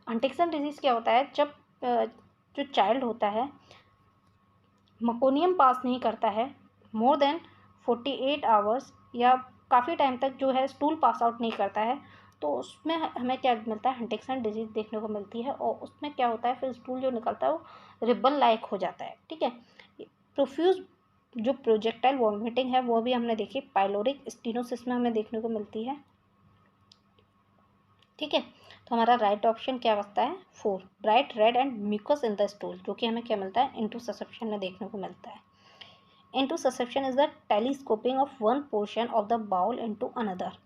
हंटिंगटन डिजीज़ क्या होता है, जब जो चाइल्ड होता है मकोनियम पास नहीं करता है मोर देन 48 आवर्स, या काफ़ी टाइम तक जो है स्टूल पास आउट नहीं करता है, तो उसमें हमें क्या मिलता है, हंटिंगटन डिजीज़ देखने को मिलती है, और उसमें क्या होता है, फिर स्टूल जो निकलता है वो रिबन लाइक हो जाता है। ठीक है, प्रोफ्यूज जो प्रोजेक्टाइल वॉमिटिंग है वो भी हमने देखी, पाइलोरिक स्टीनोसिस में हमें देखने को मिलती है। ठीक है, तो हमारा राइट ऑप्शन क्या बचता है, 4, bright red and mucus in the stool, जो कि हमें क्या मिलता है, इंटूससेप्शन में देखने को मिलता है। Intussusception is the telescoping of one portion of the bowel into another.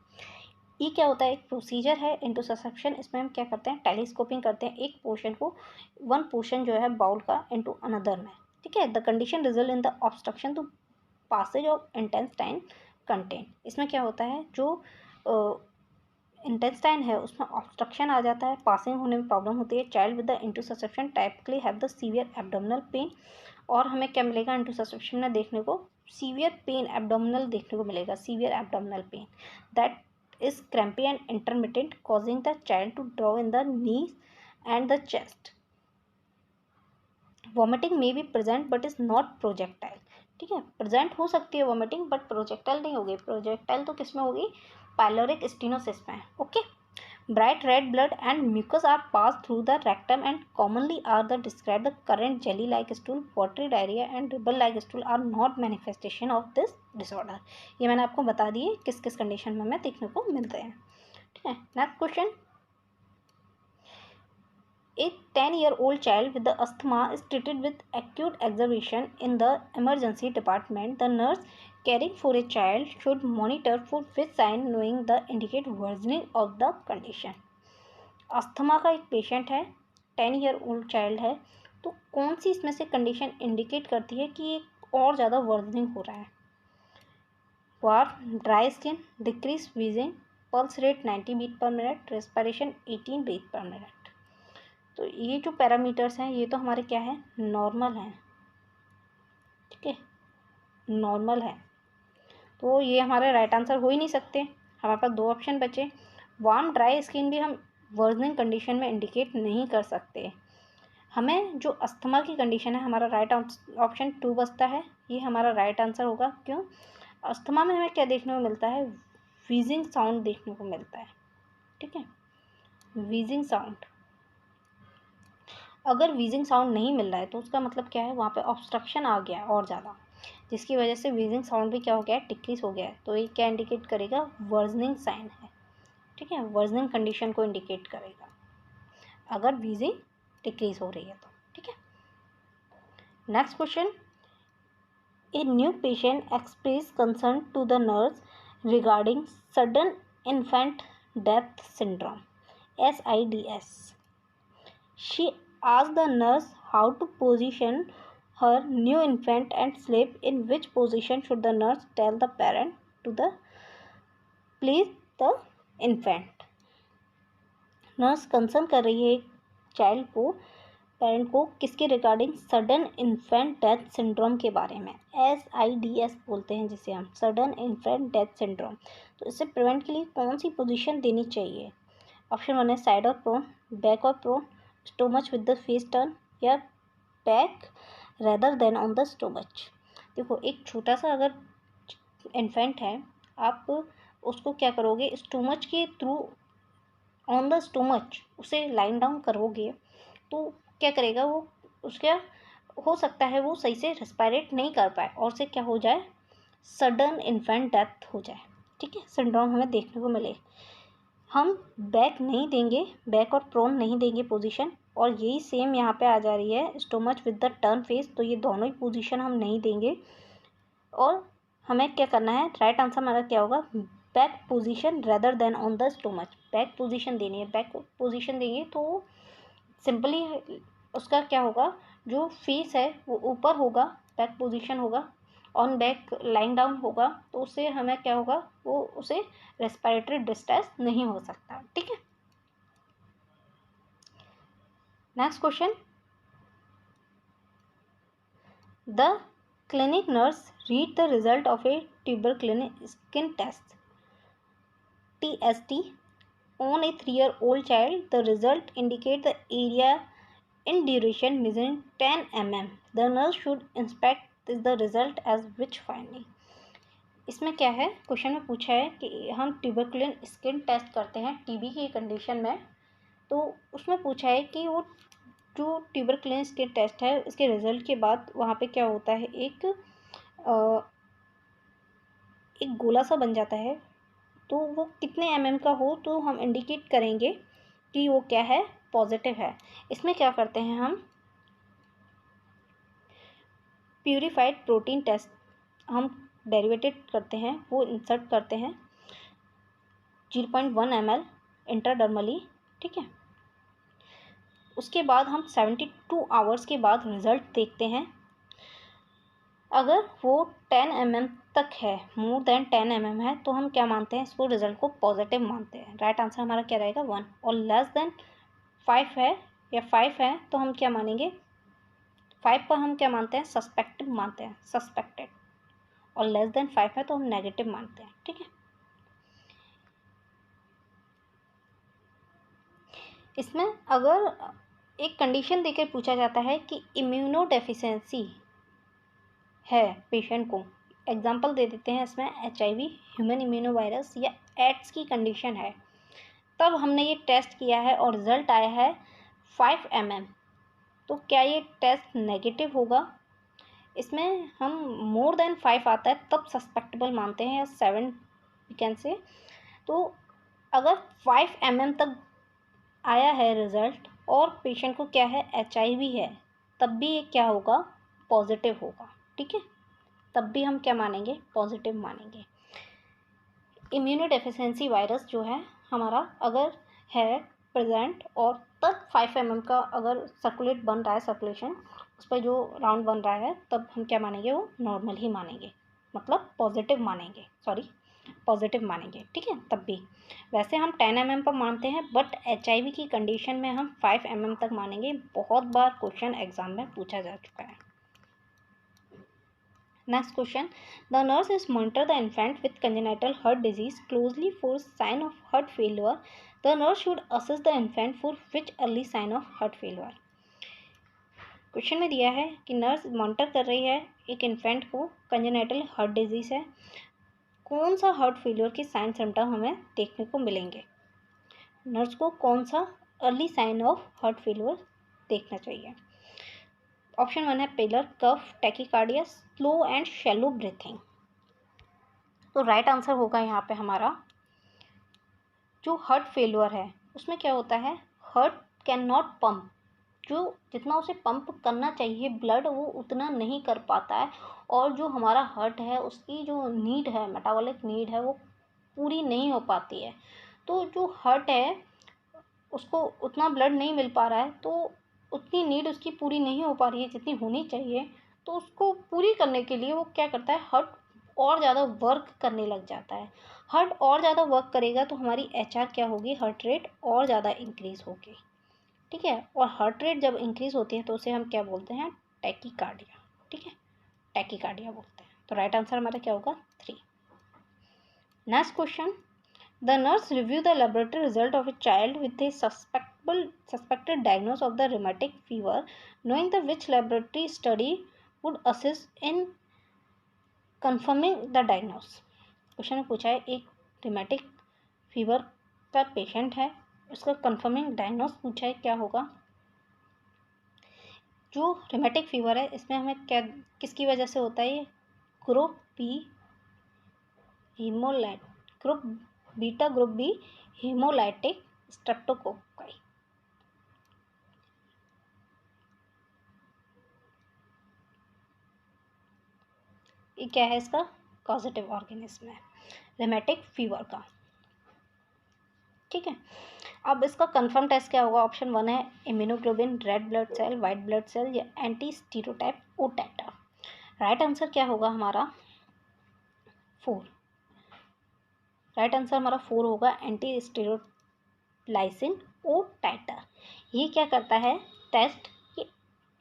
ये क्या होता है, एक प्रोसीजर है इंटूससेप्शन, इसमें हम क्या करते हैं, टेलीस्कोपिंग करते हैं एक पोर्शन को, वन पोर्शन जो है बाउल का इनटू अनदर में। ठीक है, the condition result in the obstruction to passage of intestine content. इसमें क्या होता है, जो इंटेस्टाइन है उसमें ऑब्स्ट्रक्शन आ जाता है, पासिंग होने में प्रॉब्लम होती है। Child with the intussusception typically have the severe abdominal pain, और हमें क्या मिलेगा, इंटूससेप्शन में देखने को सीवियर पेन एब्डोमिनल देखने को मिलेगा, severe abdominal pen that is crampy and intermittent, causing the child to draw in the knees and the chest. Vomiting may be present but is not projectile. ठीक है, प्रेजेंट हो सकती है vomiting but projectile नहीं होगी। Projectile तो किस में होगी, पाइलोरिक स्टीनोसिस में। Okay, Bright red blood and mucus are passed through the rectum and commonly are the described the current jelly-like stool, watery diarrhea and rubber-like stool are not manifestation of this disorder. ये मैंने आपको बता दिए किस किस condition में हमें देखने को मिलते हैं. ठीक है. Next question. A 10-year-old child with the asthma is treated with acute exacerbation in the emergency department. The nurse caring for a child should monitor for which sign knowing the indicate worsening of the condition. Asthma का एक patient है, 10-year-old child है, तो कौन सी इसमें से condition indicate करती है कि एक और ज़्यादा वर्जनिंग हो रहा है? Warm, dry skin, decrease wheezing, pulse rate 90 beat per minute, respiration 18 beat per minute. तो ये जो पैरामीटर्स हैं ये तो हमारे क्या है, नॉर्मल हैं. ठीक है, नॉर्मल है, तो ये हमारे राइट आंसर हो ही नहीं सकते. हमारे पास दो ऑप्शन बचे. वार्म ड्राई स्किन भी हम वर्जनिंग कंडीशन में इंडिकेट नहीं कर सकते. हमें जो अस्थमा की कंडीशन है, हमारा राइट ऑप्शन 2 बचता है. ये हमारा राइट आंसर होगा. क्यों? अस्थमा में हमें क्या देखने को मिलता है, व्हीजिंग साउंड देखने को मिलता है. ठीक है, व्हीजिंग साउंड. अगर व्हीजिंग साउंड नहीं मिल रहा है तो उसका मतलब क्या है, वहाँ पे ऑब्स्ट्रक्शन आ गया और ज़्यादा, जिसकी वजह से व्हीजिंग साउंड भी क्या हो गया है, डिक्रीज हो गया है. तो ये क्या इंडिकेट करेगा, वर्जनिंग साइन है. ठीक है, वर्जनिंग कंडीशन को इंडिकेट करेगा अगर व्हीजिंग डिक्रीज हो रही है तो. ठीक है. Next question. A new patient express concern to the nurse regarding sudden infant death syndrome SIDS. She asked the nurse how to position her new infant and sleep. In which position should the nurse tell the parent to the place the infant? Nurse concern कर रही है एक child को, parent को, किसके regarding, sudden infant death syndrome के बारे में. SIDS बोलते हैं जिसे हम, सडन इन्फेंट डेथ सिंड्रोम. तो इससे प्रिवेंट के लिए कौन सी पोजीशन देनी चाहिए? ऑप्शन 1 है साइड और प्रोन, बैक और prone, stomach with the face turn, या back rather than on the stomach. देखो, एक छोटा सा अगर इन्फेंट है, आप उसको क्या करोगे, स्टोमच के थ्रू ऑन द स्टोमच उसे लाइन डाउन करोगे तो क्या करेगा वो, उसका हो सकता है वो सही से रेस्पिरेट नहीं कर पाए और से क्या हो जाए, सडन इन्फेंट डेथ हो जाए. ठीक है, सिंड्रोम हमें देखने को मिले. हम बैक नहीं देंगे, बैक और प्रोन नहीं देंगे पोजीशन, और यही सेम यहाँ पे आ जा रही है stomach with the turn face, तो ये दोनों ही पोजीशन हम नहीं देंगे. और हमें क्या करना है, राइट आंसर हमारा क्या होगा, back position rather than on the stomach. Back position देनी है, बैक पोजीशन देंगे तो सिंपली उसका क्या होगा, जो फेस है वो ऊपर होगा, बैक पोजीशन होगा, ऑन बैक लाइन डाउन होगा, तो उससे हमें क्या होगा, वो उसे रेस्पिरेटरी डिस्ट्रेस नहीं हो सकता. ठीक है. Next question. The clinic nurse read the result of a tuberculin skin test TST on a 3-year-old child. The result indicate the area in duration measuring 10 mm. The nurse should inspect the result as which finding. इसमें क्या है, question में पूछा है कि हम ट्यूबरक्लिन skin test करते हैं TB की कंडीशन में, तो उसमें पूछा है कि वो जो ट्यूबरक्लिन स्किन टेस्ट है उसके रिजल्ट के बाद वहाँ पे क्या होता है, एक गोला सा बन जाता है, तो वो कितने mm का हो तो हम इंडिकेट करेंगे कि वो क्या है, पॉजिटिव है. इसमें क्या करते हैं हम, प्यूरिफाइड प्रोटीन टेस्ट हम डेरिवेटेड करते हैं, वो इंसर्ट करते हैं 0.1 ml इंट्राडर्मली. ठीक है. उसके बाद हम 72 आवर्स के बाद रिज़ल्ट देखते हैं. अगर वो 10 mm तक है, मोर देन 10 mm है, तो हम क्या मानते हैं, इसको रिजल्ट को पॉजिटिव मानते हैं. राइट आंसर हमारा क्या रहेगा, 1. और लेस देन 5 है या 5 है तो हम क्या मानेंगे, 5 पर हम क्या मानते हैं, सस्पेक्टिव मानते हैं, सस्पेक्टेड. और लेस देन 5 है तो हम नेगेटिव मानते हैं. ठीक है. इसमें अगर एक कंडीशन देकर पूछा जाता है कि इम्यूनो डेफिशिएंसी है पेशेंट को, एग्जाम्पल दे देते हैं इसमें HIV, ह्यूमन इम्यूनो वायरस, या एड्स की कंडीशन है, तब हमने ये टेस्ट किया है और रिज़ल्ट आया है 5 mm, तो क्या ये टेस्ट नेगेटिव होगा? इसमें हम मोर देन 5 आता है तब सस्पेक्टेबल मानते हैं, या 7 वी कैन से। तो अगर 5 mm तक आया है रिज़ल्ट और पेशेंट को क्या है, HIV है, तब भी ये क्या होगा, पॉजिटिव होगा। ठीक है, तब भी हम क्या मानेंगे, पॉजिटिव मानेंगे। इम्यूनोडेफिशिएंसी वायरस जो है हमारा अगर है प्रेजेंट और तब 5 mm का अगर सर्कुलेट बन रहा है, सर्कुलेशन उस पर जो राउंड बन रहा है, तब हम क्या मानेंगे, वो नॉर्मल ही मानेंगे, मतलब पॉजिटिव मानेंगे, पॉजिटिव मानेंगे। ठीक है, तब भी वैसे हम 10 mm पर मानते हैं, बट HIV की कंडीशन में हम 5 mm तक मानेंगे। बहुत बार क्वेश्चन एग्जाम में पूछा जा चुका है। Next question. The nurses monitor the infant with congenital heart disease closely for sign of heart failure. The nurse should assess the infant for which early sign of heart failure. Question में दिया है कि nurse monitor कर रही है एक infant को, congenital heart disease है, कौन सा हार्ट फेलियर के साइन सिम्टम हमें देखने को मिलेंगे। नर्स को कौन सा early sign of heart failure देखना चाहिए। ऑप्शन 1 है pallor, cough, tachycardia, slow and shallow breathing. तो राइट आंसर होगा यहाँ पे हमारा, जो हार्ट फेलियर है उसमें क्या होता है, हार्ट कैन नॉट पम्प, जो जितना उसे पंप करना चाहिए ब्लड वो उतना नहीं कर पाता है, और जो हमारा हार्ट है उसकी जो नीड है, मेटाबॉलिक नीड है, वो पूरी नहीं हो पाती है। तो जो हार्ट है उसको उतना ब्लड नहीं मिल पा रहा है, तो उतनी नीड उसकी पूरी नहीं हो पा रही है जितनी होनी चाहिए, तो उसको पूरी करने के लिए वो क्या करता है, हार्ट और ज़्यादा वर्क करने लग जाता है। हार्ट और ज़्यादा वर्क करेगा तो हमारी HR क्या होगी, हार्ट रेट और ज़्यादा इंक्रीज़ होगी। ठीक है, और हार्ट रेट जब इंक्रीज़ होती है तो उसे हम क्या बोलते हैं, टैकीकार्डिया। ठीक है, टैकीकार्डिया बोलते हैं। तो राइट आंसर हमारा क्या होगा, 3। Next question, the nurse review the laboratory result of a child with A suspected diagnosis of the rheumatic fever, knowing the which laboratory study would assist in confirming the diagnosis। Question में पूछा है एक rheumatic fever का patient है, उसका confirming diagnosis पूछा है, क्या होगा। जो rheumatic fever है इसमें हमें क्या, किसकी वजह से होता है, ये group B haemolyte, group beta group B haemolytic streptococci. ये क्या है, इसका कॉजेटिव ऑर्गेनिज्म है रिमेटिक फीवर का। ठीक है, अब इसका कंफर्म टेस्ट क्या होगा। ऑप्शन 1 है immunoglobin, red blood cell, white blood cell, या anti stereotype O titre. Right answer क्या होगा हमारा, 4। राइट आंसर हमारा 4 होगा, एंटी स्टीरोलाइसिन ओ टाइटर। ये क्या करता है टेस्ट, ये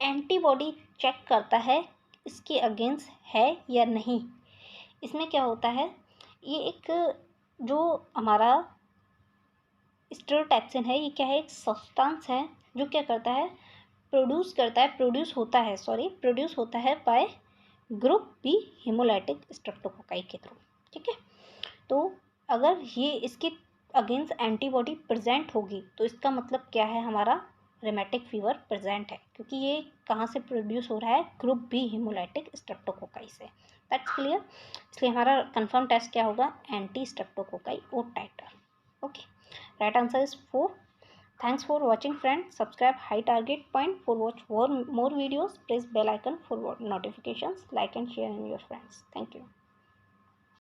एंटीबॉडी चेक करता है इसके अगेंस्ट है या नहीं। इसमें क्या होता है, ये एक जो हमारा स्टेरोटैक्सिन है, ये क्या है, एक सब्सटेंस है जो क्या करता है, प्रोड्यूस होता है by group B haemolytic streptococci के थ्रू। ठीक है, तो अगर ये इसके अगेंस्ट एंटीबॉडी प्रेजेंट होगी तो इसका मतलब क्या है, हमारा रिमेटिक फीवर प्रेजेंट है, क्योंकि ये कहाँ से प्रोड्यूस हो रहा है, ग्रुप बी हीमोलाइटिक स्ट्रेप्टोकोकाई से। That's clear. इसलिए हमारा कंफर्म टेस्ट क्या होगा, anti streptococci O titre. Okay, right answer is 4। Thanks for watching friends. Subscribe High Target Point for watch more videos. Press bell icon for notifications. Like and share in your friends. Thank you.